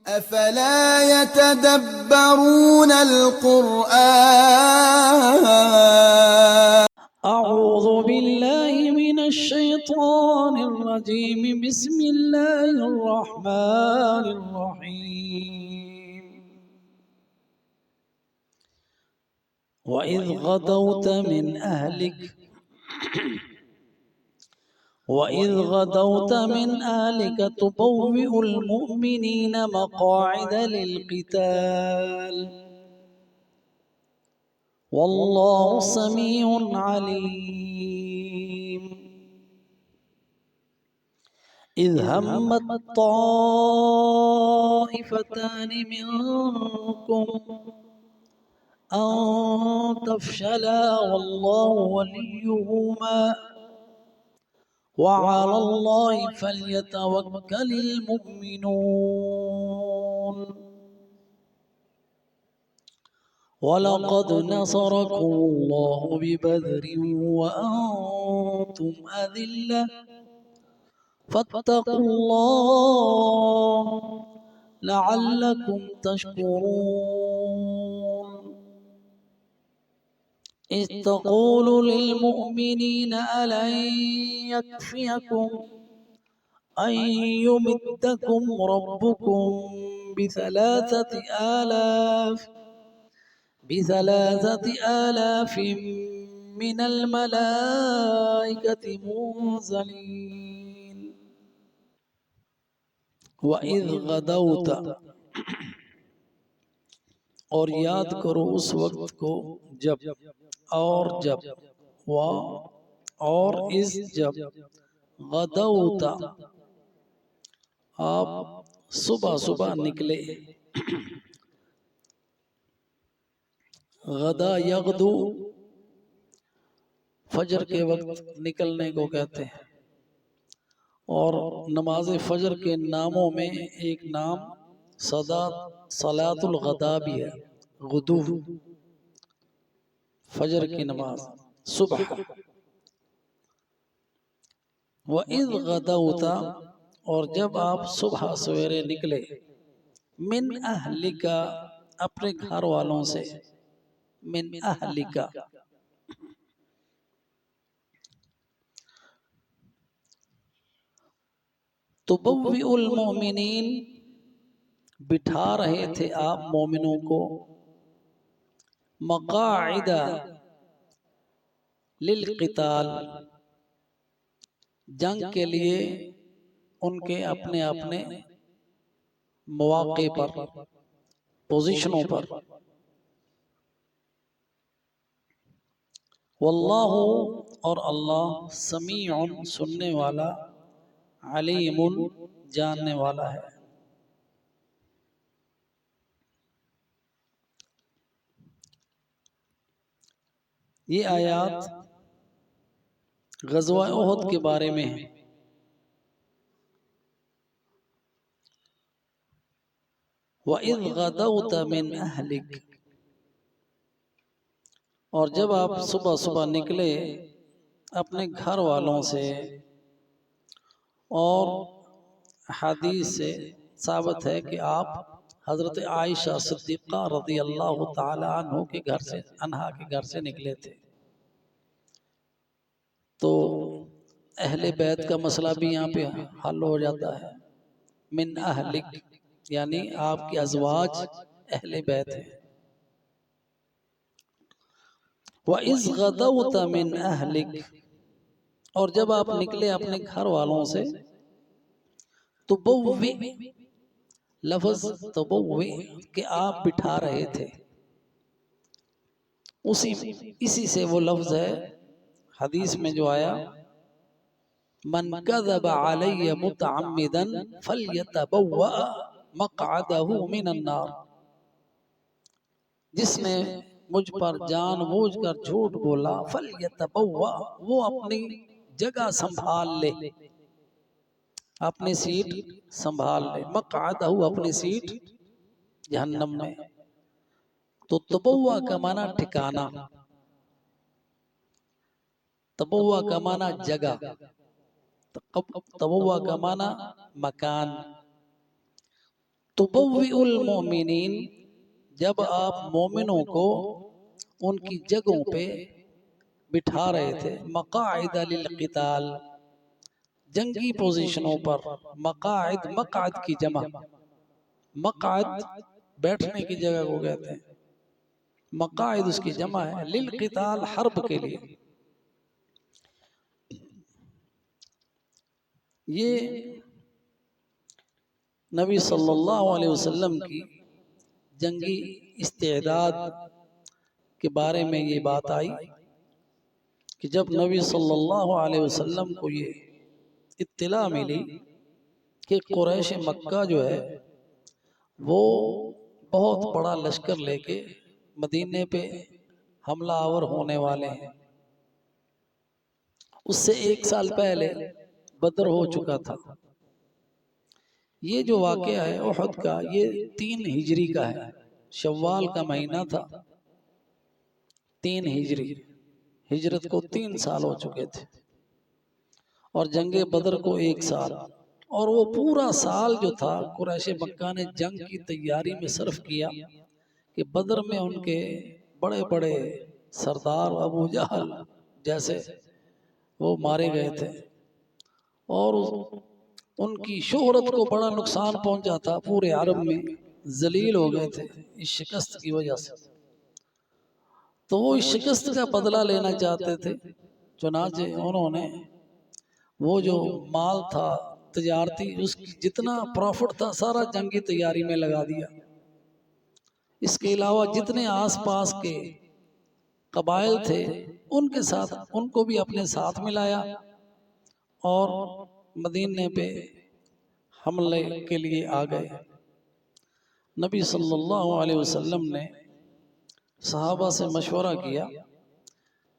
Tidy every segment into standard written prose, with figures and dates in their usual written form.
أفلا يتدبرون القرآن أعوذ بالله من الشيطان الرجيم بسم الله الرحمن الرحيم وإذ غدوت من أهلك تبوئ المؤمنين مقاعد للقتال والله سميع عليم إذ همت طائفتان منكم أن تفشلا والله وليهما وعلى الله فليتوكل المؤمنون ولقد نصركم الله ببدر وأنتم أذلة فاتقوا الله لعلكم تشكرون إذ تقول للمؤمنين ألن يكفيكم أن يمدكم ربكم بثلاثة آلاف من الملائكة منزلين وَإِذْ غَدَوْتَ اور یاد کرو اس وقت کو جب جب غدوت آپ صبح نکلے غدا یغدو فجر کے وقت نکلنے کو کہتے ہیں اور نماز فجر کے ناموں میں ایک نام صلاۃ الغداء بھی ہے غدو فجر کی نماز صبح وَإِذْ غَدَوْتَ اور جب آپ صبح سویرے نکلے من اہلک اپنے گھر والوں سے من اہلک تبوئ المؤمنین بٹھا رہے تھے آپ مومنوں کو مقاعد للقتال جنگ کے لیے ان کے اپنے مواقع پر پوزیشنوں پر واللہ اور اللہ سمیع سننے والا علیم جاننے والا ہے یہ آیات غزوہ احد کے بارے میں ہے وَإِذْ غَدَوْتَ مِنْ أَهْلِكَ اور جب آپ صبح نکلے اپنے گھر والوں سے اور حدیث سے ثابت ہے کہ آپ حضرت عائشہ صدیقہ رضی اللہ تعالی عنہ کے گھر سے نکلے تھے تو اہل بیت کا مسئلہ بھی یہاں پہ حل ہو جاتا ہے من اہلک یعنی آپ کی ازواج اہل بیت ہیں وَإِذْ غَدَوْتَ مِنْ أَهْلِكَ اور جب آپ نکلے اپنے گھر والوں سے تبوئ لفظ تبوئ کہ آپ بٹھا رہے تھے اسی سے وہ لفظ ہے حدیث میں جو آیا من کذب علی متعمدا فلیتبوأ مقعدہ من النار جس نے مجھ پر جان بوجھ کر جھوٹ بولا فلیتبوأ وہ اپنی جگہ سنبھال لے اپنی سیٹ سنبھال لے مقعدہ اپنی سیٹ جہنم میں تو تبوّا کا معنی ٹھکانہ تبوّا کا معنی جگہ تبوّا کا معنی مکان تبوئ المؤمنین، جب آپ مومنوں کو ان کی جگہوں پہ بٹھا رہے تھے، مقاعد للقتال، جنگی پوزیشنوں پر، مقاعد مقعد کی جمع، مقعد بیٹھنے کی جگہ کو کہتے ہیں، مقاعد اس کی جمع ہے، للقتال حرب کے لیے. یہ نبی صلی اللہ علیہ وسلم کی جنگی استعداد کے بارے میں یہ بات آئی کہ جب نبی صلی اللہ علیہ وسلم کو یہ اطلاع ملی کہ قریش مکہ جو ہے وہ بہت بڑا لشکر لے کے مدینے پہ حملہ آور ہونے والے ہیں. اس سے 1 سال پہلے بدر ہو چکا تھا. یہ جو واقعہ ہے احد کا، یہ 3 ہجری کا ہے، شوال کا مہینہ تھا، 3 ہجری، ہجرت کو 3 سال ہو چکے تھے، اور جنگ بدر کو 1 سال. اور وہ پورا سال جو تھا قریش مکہ نے جنگ کی تیاری میں صرف کیا کہ بدر میں ان کے بڑے بڑے سردار ابو جہل جیسے وہ مارے گئے تھے، اور ان کی شہرت کو بڑا نقصان پہنچا تھا، پورے عرب میں ذلیل ہو گئے تھے اس شکست کی وجہ سے. تو وہ اس شکست کا بدلہ لینا چاہتے تھے، چنانچہ انہوں نے وہ جو مال تھا تجارتی، اس کی جتنا پروفٹ تھا سارا جنگی تیاری میں لگا دیا. اس کے علاوہ جتنے آس پاس کے قبائل تھے ان کے ساتھ، ان کو بھی اپنے ساتھ ملایا، اور مدینے پہ حملے کے لیے آ گئے. نبی صلی اللہ علیہ وسلم نے صحابہ سے مشورہ کیا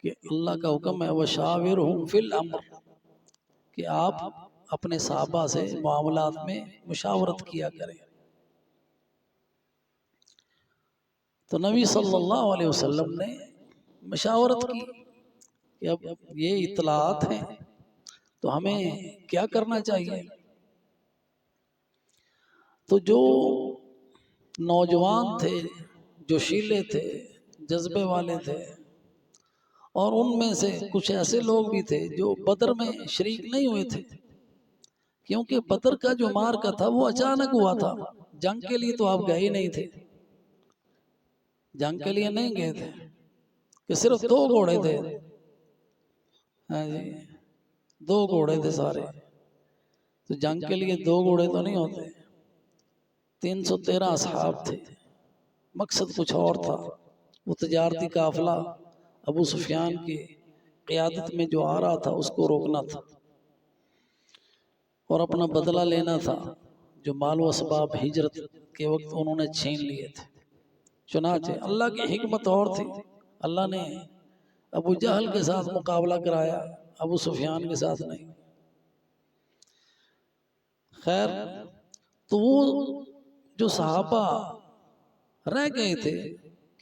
کہ اللہ کا حکم ہے وَشَاوِرْهُمْ فِي الْأَمْرِ، کہ آپ اپنے صحابہ سے معاملات میں مشاورت کیا کریں. تو نبی صلی اللہ علیہ وسلم نے مشاورت کی کہ اب یہ اطلاعات ہیں تو ہمیں کیا کرنا چاہیے. تو جو نوجوان تھے، جو شیلے تھے، جذبے والے تھے، اور ان میں سے کچھ ایسے لوگ بھی تھے جو بدر میں شریک نہیں ہوئے تھے، کیونکہ بدر کا جو مارکا تھا وہ اچانک ہوا تھا، جنگ کے لیے تو آپ گئے ہی نہیں تھے، جنگ کے لیے نہیں گئے تھے کہ صرف 2 گھوڑے تھے. ہاں جی، 2 گھوڑے تھے سارے، تو جنگ کے لیے 2 گھوڑے تو نہیں ہوتے، 313 اصحاب تھے. مقصد کچھ اور تھا، وہ تجارتی قافلہ ابو سفیان کی قیادت میں جو آ رہا تھا اس کو روکنا تھا، اور اپنا بدلہ لینا تھا جو مال و اسباب ہجرت کے وقت انہوں نے چھین لیے تھے. چنانچہ اللہ کی حکمت اور تھی، اللہ نے ابو جہل کے ساتھ مقابلہ کرایا، ابو سفیان کے ساتھ نہیں. خیر، تو وہ جو صحابہ رہ گئے تھے،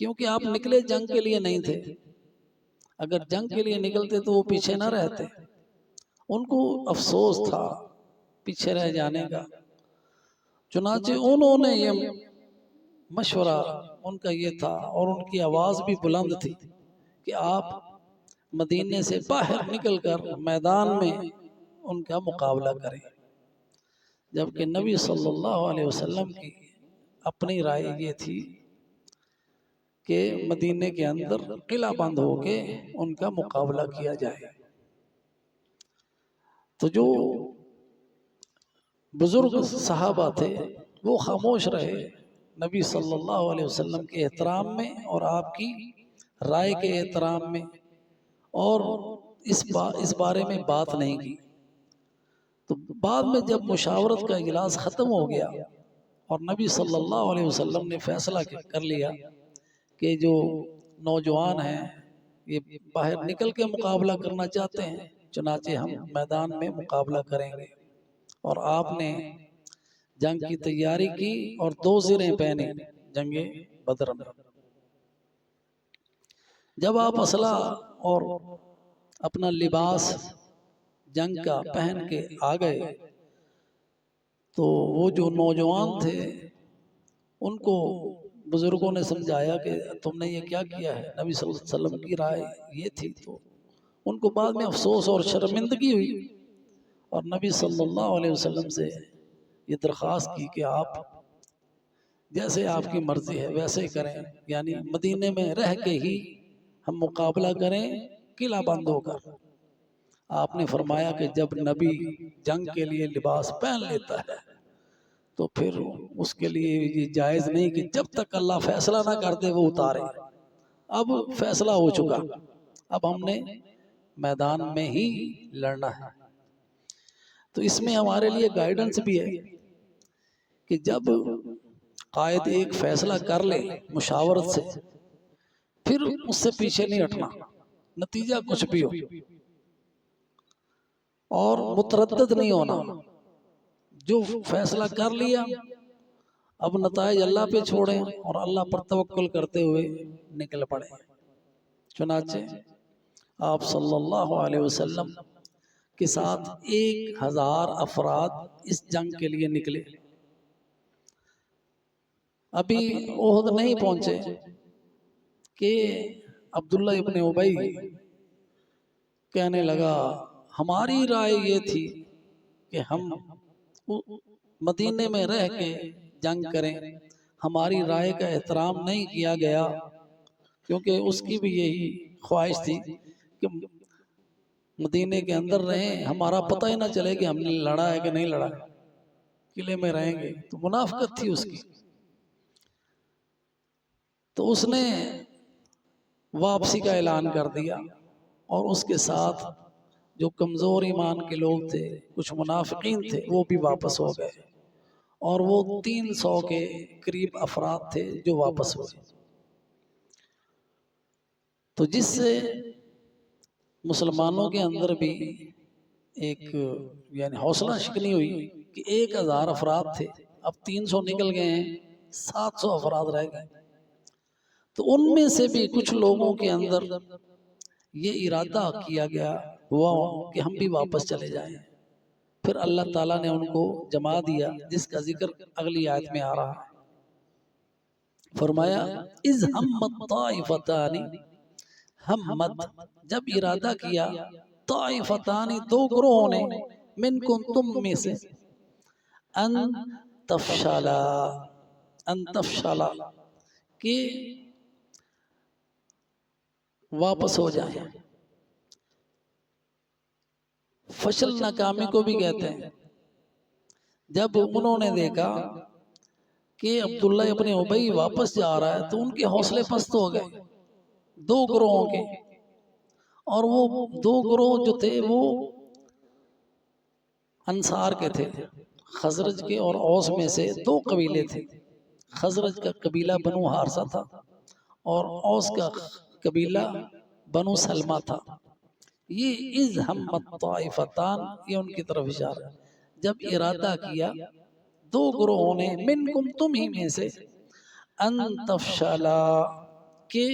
کیونکہ آپ نکلے جنگ کے لیے نہیں تھے، اگر جنگ کے لیے نکلتے تو وہ پیچھے نہ رہتے، ان کو افسوس تھا پیچھے رہ جانے کا. چنانچہ انہوں نے یہ مشورہ ان کا یہ تھا، اور ان کی آواز بھی بلند تھی کہ آپ مدینے سے باہر نکل کر میدان میں ان کا مقابلہ کریں. جبکہ نبی صلی اللہ علیہ وسلم کی اپنی رائے یہ تھی کہ مدینے کے اندر قلعہ بند ہو کے ان کا مقابلہ کیا جائے. تو جو بزرگ صحابہ تھے وہ خاموش رہے نبی صلی اللہ علیہ وسلم کے احترام میں اور آپ کی رائے کے احترام میں، اور اس بارے میں بات نہیں کی. تو بعد میں جب مشاورت کا اجلاس ختم ہو گیا اور نبی صلی اللہ علیہ وسلم نے فیصلہ کر لیا کہ جو نوجوان ہیں یہ باہر نکل کے مقابلہ کرنا چاہتے ہیں، چنانچہ ہم میدان میں مقابلہ کریں گے. اور آپ نے جنگ کی تیاری کی اور 2 زریں پہنے جنگ بدر میں. جب آپ اسلحہ اور اپنا لباس جنگ کا پہن کے آ گئے تو وہ جو نوجوان تھے ان کو بزرگوں نے سمجھایا کہ تم نے یہ کیا کیا ہے، نبی صلی اللہ علیہ وسلم کی رائے یہ تھی، تو ان کو بعد میں افسوس اور شرمندگی ہوئی، اور نبی صلی اللہ علیہ وسلم سے یہ درخواست کی کہ آپ جیسے آپ کی مرضی ہے ویسے ہی کریں، یعنی مدینے میں رہ کے ہی ہم مقابلہ کریں قلعہ بند ہو کر۔ آپ نے فرمایا کہ جب نبی جنگ کے لیے لباس پہن لیتا ہے تو پھر اس کے لیے یہ جائز نہیں کہ جب تک اللہ فیصلہ نہ کر دے وہ اتارے۔ اب فیصلہ ہو چکا، اب ہم نے میدان میں ہی لڑنا ہے۔ تو اس میں ہمارے لیے گائیڈنس بھی ہے کہ جب قائد ایک فیصلہ کر لے مشاورت سے، پھر اس سے پیچھے نہیں ہٹنا، نتیجہ کچھ بھی ہو، اور متردد نہیں ہونا۔ جو فیصلہ کر لیا اب نتائج اللہ پہ چھوڑیں اور اللہ پر توکل کرتے ہوئے نکل پڑے۔ چنانچہ آپ صلی اللہ علیہ وسلم کے ساتھ 1000 افراد اس جنگ کے لیے نکلے۔ ابھی احد نہیں پہنچے کہ عبداللہ ابن ابی کہنے لگا ہماری رائے یہ تھی کہ ہم مدینے میں رہ کے جنگ کریں، ہماری رائے کا احترام نہیں کیا گیا، کیونکہ اس کی بھی یہی خواہش تھی کہ مدینے کے اندر رہیں، ہمارا پتہ ہی نہ چلے کہ ہم نے لڑا ہے کہ نہیں لڑا، قلعے میں رہیں گے، تو منافقت تھی اس کی۔ تو اس نے واپسی کا اعلان کر دیا، اور اس کے ساتھ جو کمزور ایمان کے لوگ تھے، کچھ منافقین تھے، وہ بھی واپس ہو گئے، اور وہ 300 کے قریب افراد تھے جو واپس ہوئے۔ تو جس سے مسلمانوں کے اندر بھی ایک یعنی حوصلہ شکنی ہوئی کہ 1000 افراد تھے، اب 300 نکل گئے ہیں، 700 افراد رہ گئے۔ تو ان میں سے بھی کچھ لوگوں کے اندر یہ ارادہ کیا گیا ہوا کہ ہم بھی واپس چلے جائیں۔ پھر اللہ تعالیٰ نے ان کو جما دیا، جس کا ذکر اگلی آیت میں آ رہا ہے۔ فرمایا اذ ہمت طائفتان، ہمت جب ارادہ کیا، طائفتان دو گروہوں نے، منکم تم میں سے، ان تفشلا، ان تفشلا کہ واپس ہو جائیں۔ فشل ناکامی کو بھی کہتے ہیں۔ جب انہوں نے دیکھا کہ عبداللہ ابن ابی واپس جا رہا ہے تو ان کے حوصلے پست ہو گئے، دو گروہوں کے، اور وہ دو گروہ جو تھے وہ انصار کے تھے، خزرج کے اور اوس میں سے دو قبیلے تھے۔ خزرج کا قبیلہ بنو حارثہ تھا، اور اوس کا قبیلہ بنو سلمہ تھا۔ یہ اذ ہمت طائفتان، یہ ان کی طرف اشارہ ہے۔ جب ارادہ کیا دو گروہوں نے، منکم تم ہی میں سے، ان تفشلا کہ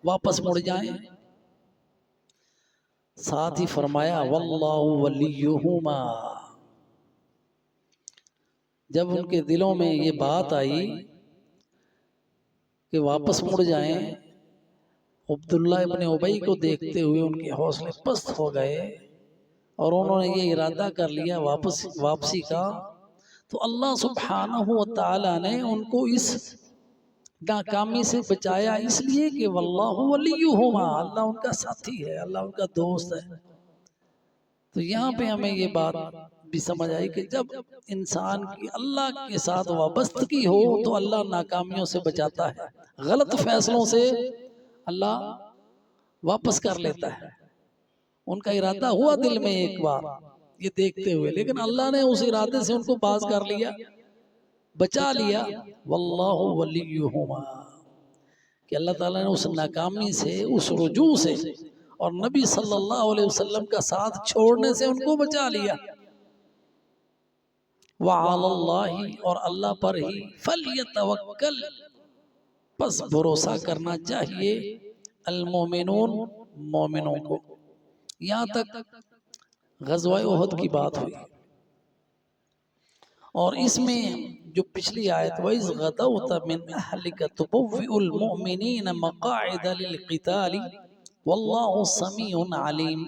واپس مڑ جائیں۔ ساتھ ہی فرمایا واللہ ولیہما، جب ان کے دلوں میں یہ بات آئی کہ واپس مڑ جائیں، عبداللہ ابن ابی کو دیکھتے ہوئے ان کے حوصلے پست ہو گئے، اور انہوں نے یہ ارادہ کر لیا واپسی کا، تو اللہ سبحانہ وتعالی نے ان کو اس ناکامی سے بچایا، اس لیے کہ واللہ ولیہما، اللہ ان کا ساتھی ہے، اللہ ان کا دوست ہے۔ تو یہاں پہ ہمیں یہ بات بھی سمجھ آئی کہ جب انسان کی اللہ کے ساتھ وابستگی ہو تو اللہ ناکامیوں سے بچاتا ہے، غلط فیصلوں سے اللہ واپس کر لیتا ہے۔ ان کا ارادہ ہوا دل میں ایک بار یہ دیکھتے ہوئے، لیکن اللہ نے اس ارادے سے ان کو باز کر لیا، بچا لیا۔ واللہ ولیہما، کہ اللہ تعالیٰ نے اس ناکامی سے، اس رجوع سے، اور نبی صلی اللہ علیہ وسلم کا ساتھ چھوڑنے سے ان کو بچا لیا۔ وعلی اللہ، اور اللہ پر ہی، فلیتوکل، پس بھروسہ کرنا چاہیے، المومنون، مومنوں کو۔ یہاں تک غزوہ احد کی بات ہوئی، اور اس میں جو پچھلی آیت وَإِذْ غَدَوْتَ مِنْ أَهْلِكَ تُبَوِّئُ الْمُؤْمِنِينَ مَقَاعِدَ لِلْقِتَالِ وَاللَّهُ سَمِيعٌ عَلِيمٌ،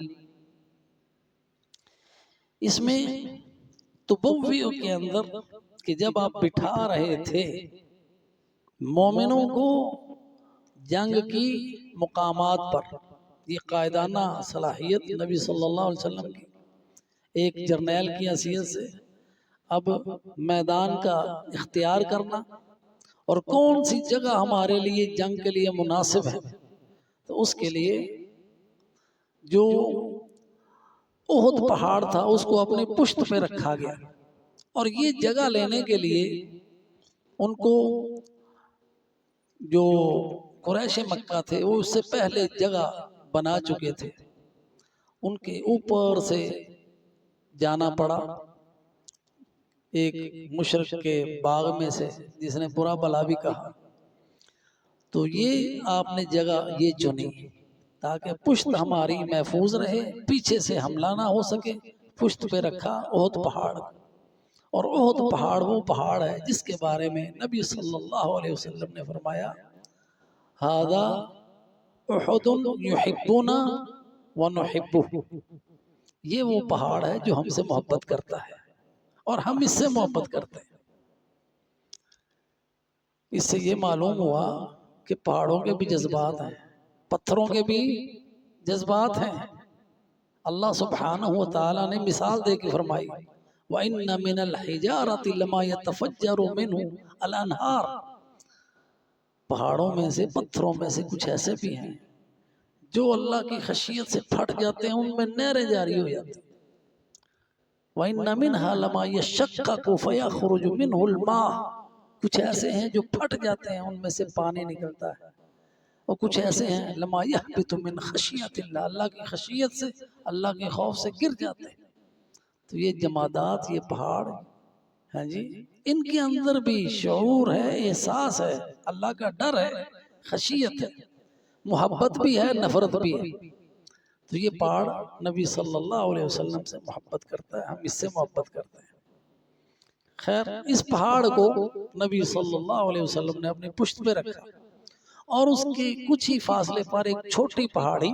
اس میں تبوّئ کے اندر کہ جب آپ بٹھا رہے تھے مومنوں کو جنگ کی مقامات پر، یہ قائدانہ صلاحیت نبی صلی اللہ علیہ وسلم کی ایک جرنیل کی حیثیت سے اب میدان کا اختیار کرنا اور کون سی جگہ ہمارے لیے جنگ کے لیے مناسب ہے، تو اس کے لیے جو احد پہاڑ تھا اس کو اپنے پشت پہ رکھا گیا، اور یہ جگہ لینے کے لیے ان کو جو قریش مکہ تھے وہ اس سے پہلے جگہ بنا چکے تھے، ان کے اوپر سے جانا پڑا ایک مشرک کے باغ میں سے جس نے برا بلا بھی کہا، تو یہ آپ نے جگہ یہ چنی تاکہ پشت ہماری محفوظ رہے، پیچھے سے حملہ نہ ہو سکے، پشت پہ رکھا احد پہاڑ، اور احد پہاڑ وہ پہاڑ ہے جس کے بارے میں نبی صلی اللہ علیہ وسلم نے فرمایا ھذا احد یحبنا ونحبہ، یہ وہ پہاڑ ہے جو ہم سے محبت کرتا ہے اور ہم اس سے محبت کرتے ہیں۔ اس سے یہ معلوم ہوا کہ پہاڑوں کے بھی جذبات ہیں، پتھروں کے بھی جذبات ہیں۔ اللہ سبحانہ وتعالی نے مثال دے کے فرمائی وَإِنَّ مِنَ الْحِجَارَةِ لَمَا يَتَفَجَّرُ مِنْهُ الْأَنْهَارُ، پہاڑوں میں سے پتھروں میں سے کچھ ایسے بھی ہیں جو اللہ کی خشیت سے پھٹ جاتے ہیں، ان میں نہریں جاری ہو جاتی ہیں۔ وَإِنَّ مِنْهَا لَمَا يَشَّقَّقُ فَيَخْرُجُ مِنْهُ الْمَاءُ، کچھ ایسے ہیں جو پھٹ جاتے ہیں، ان میں سے پانی نکلتا ہے، اور کچھ ایسے ہیں لَمَا يَهْبِطُ مِنْ خَشْيَةِ اللَّهِ، اللہ کی خشیت سے، اللہ کے خوف سے گر جاتے ہیں۔ تو یہ جمادات، یہ پہاڑ ہیں جی، ان کے اندر بھی شعور ہے، احساس ہے، اللہ کا ڈر ہے، خشیت ہے، محبت بھی ہے، نفرت بھی ہے۔ تو یہ پہاڑ نبی صلی اللہ علیہ وسلم سے محبت کرتا ہے، ہم اس سے محبت کرتے ہیں۔ خیر، اس پہاڑ کو نبی صلی اللہ علیہ وسلم نے اپنی پشت پہ رکھا، اور اس کے کچھ ہی فاصلے پر ایک چھوٹی پہاڑی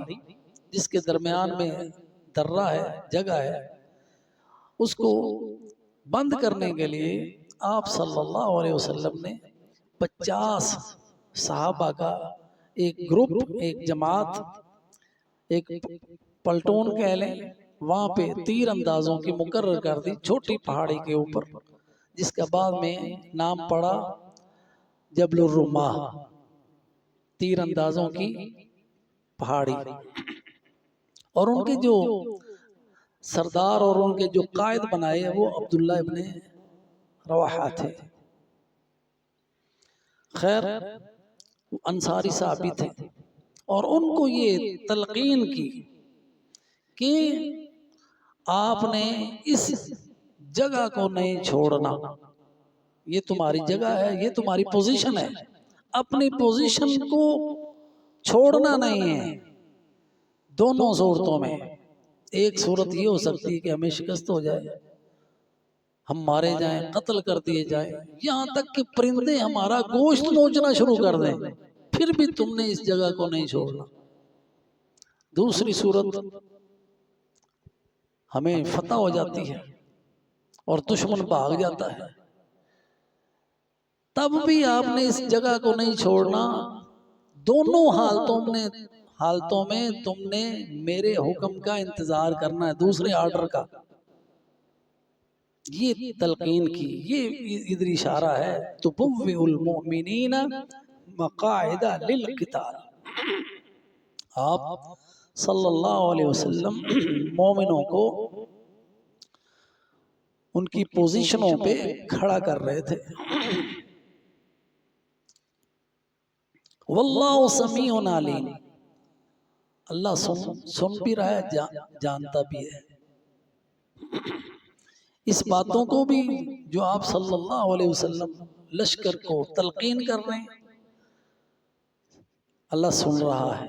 جس کے درمیان میں درہ ہے، جگہ ہے، اس کو بند کرنے کے لیے آپ صلی اللہ علیہ وسلم نے 50 صحابہ کا ایک گروپ، ایک جماعت، ایک پلٹون کہہ لیں، وہاں پہ تیر اندازوں کی مقرر کر دی چھوٹی پہاڑی کے اوپر، جس کا بعد میں نام پڑا جبل الرماح، تیر اندازوں کی پہاڑی۔ اور ان کے جو سردار اور ان کے جو قائد بنائے وہ عبداللہ ابن رواحہ تھے۔ خیر، انصاری صحابی تھے، اور ان کو یہ تلقین کی کہ آپ نے اس جگہ کو نہیں چھوڑنا، یہ تمہاری جگہ ہے، یہ تمہاری پوزیشن ہے، اپنی پوزیشن کو چھوڑنا نہیں ہے۔ دونوں صورتوں میں، ایک صورت یہ ہو سکتی ہے کہ ہمیں شکست ہو جائے، ہم مارے جائیں، قتل کر دیے جائیں، یہاں تک کہ پرندے ہمارا گوشت نوچنا شروع کر دیں، پھر بھی تم نے اس جگہ کو نہیں چھوڑنا۔ دوسری صورت، ہمیں فتح ہو جاتی ہے اور دشمن بھاگ جاتا ہے، تب بھی آپ نے اس جگہ کو نہیں چھوڑنا۔ دونوں حالتوں میں تم نے میرے حکم کا انتظار کرنا ہے، دوسرے آرڈر کا۔ یہ تلقین کی، یہ ادھر اشارہ ہے تُبَوِّئُ الْمُؤْمِنِينَ مَقَاعِدَ لِلْقِتَالِ، آپ صلی اللہ علیہ وسلم مومنوں کو ان کی پوزیشنوں پہ کھڑا کر رہے تھے۔ واللہ سمیع علیم، اللہ سن بھی رہا ہے، جانتا بھی ہے۔ اس باتوں کو بھی جو آپ صلی اللہ علیہ وسلم لشکر کو تلقین کر رہے ہیں، اللہ سن رہا ہے۔